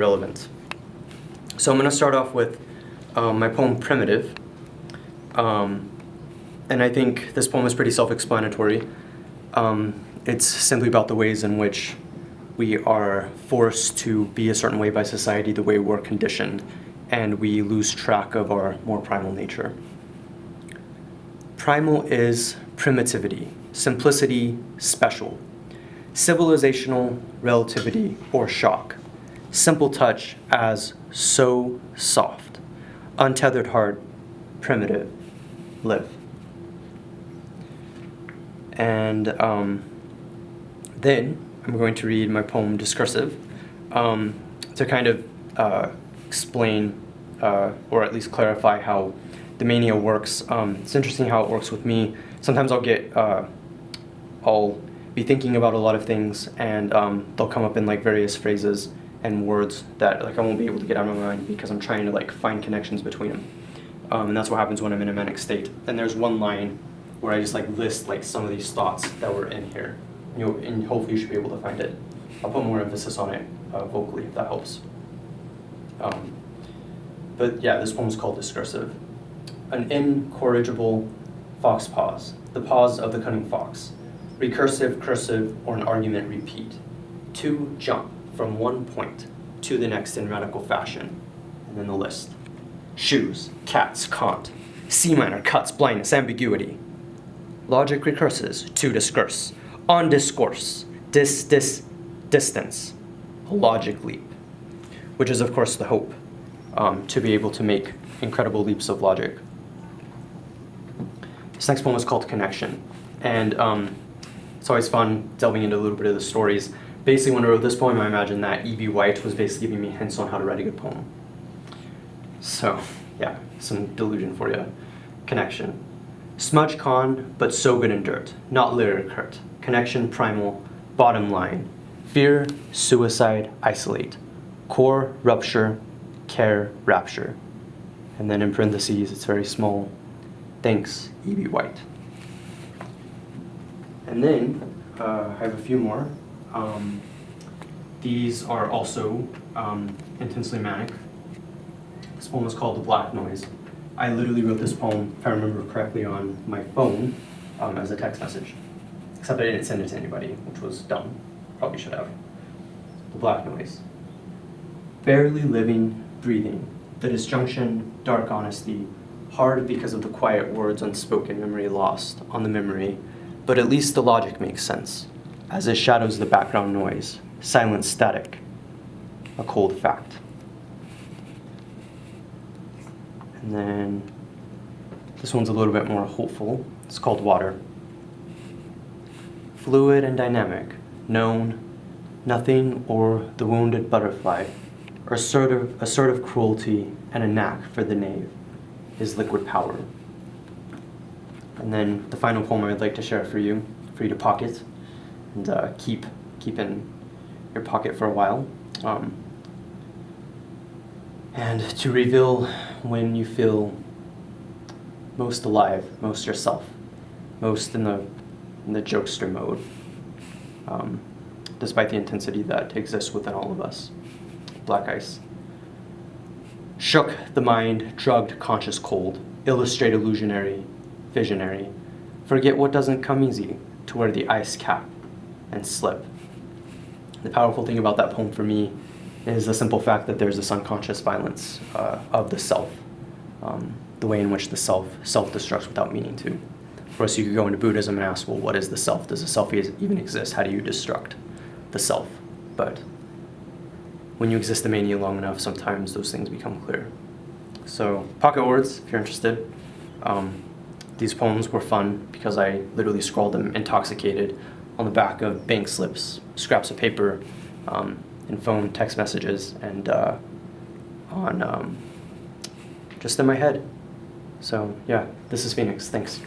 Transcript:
relevant. So I'm going to start off with my poem Primitive. And I think this poem is pretty self-explanatory. It's simply about the ways in which we are forced to be a certain way by society, the way we're conditioned, and we lose track of our more primal nature. Primal is primitivity, simplicity, special, civilizational relativity or shock, simple touch as so soft, untethered heart, primitive, live. And then I'm going to read my poem Discursive to kind of explain or at least clarify how the mania works. It's interesting how it works with me. Sometimes I'll be thinking about a lot of things, and they'll come up in like various phrases and words that like I won't be able to get out of my mind because I'm trying to like find connections between them. And that's what happens when I'm in a manic state. And there's one line where I just like list like some of these thoughts that were in here. And hopefully you should be able to find it. I'll put more emphasis on it vocally if that helps. But yeah, this poem is called Discursive. An incorrigible fox pause, the pause of the cunning fox. Recursive, cursive, or an argument repeat. To jump from one point to the next in radical fashion. And then the list. Shoes, cats, cant, C minor, cuts, blindness, ambiguity. Logic recurses, to discourse, on discourse, distance, a logic leap, which is of course the hope, to be able to make incredible leaps of logic. This next poem is called Connection, and it's always fun delving into a little bit of the stories. Basically, when I wrote this poem, I imagined that E.B. White was basically giving me hints on how to write a good poem. So, yeah, some delusion for you. Connection. Smudge con, but so good in dirt, not lyric hurt. Connection primal, bottom line. Fear, suicide, isolate. Core, rupture, care, rapture. And then in parentheses, it's very small. Thanks, E.B. White. And then I have a few more. These are also intensely manic. This poem is called The Black Noise. I literally wrote this poem, if I remember correctly, on my phone as a text message. Except I didn't send it to anybody, which was dumb. Probably should have. The Black Noise. Barely living, breathing. The disjunction, dark honesty. Hard because of the quiet words unspoken, memory lost on the memory. But at least the logic makes sense, as it shadows the background noise. Silent static. A cold fact. And then this one's a little bit more hopeful. It's called Water. Fluid and dynamic, known, nothing or the wounded butterfly, or assertive cruelty and a knack for the knave, is liquid power. And then the final poem I'd like to share for you to pocket and keep in your pocket for a while. And to reveal when you feel most alive, most yourself, most in the jokester mode, despite the intensity that exists within all of us. Black ice. Shook the mind, drugged conscious cold, illustrate illusionary, visionary, forget what doesn't come easy, to wear the ice cap and slip. The powerful thing about that poem for me is the simple fact that there's this unconscious violence of the self, the way in which the self-destructs without meaning to. Of course, you could go into Buddhism and ask, well, what is the self? Does the self even exist? How do you destruct the self? But when you exist in mania long enough, sometimes those things become clear. So, pocket words, if you're interested. These poems were fun because I literally scrawled them intoxicated on the back of bank slips, scraps of paper, and phone text messages, and on just in my head. So yeah, this is Phoenix. Thanks.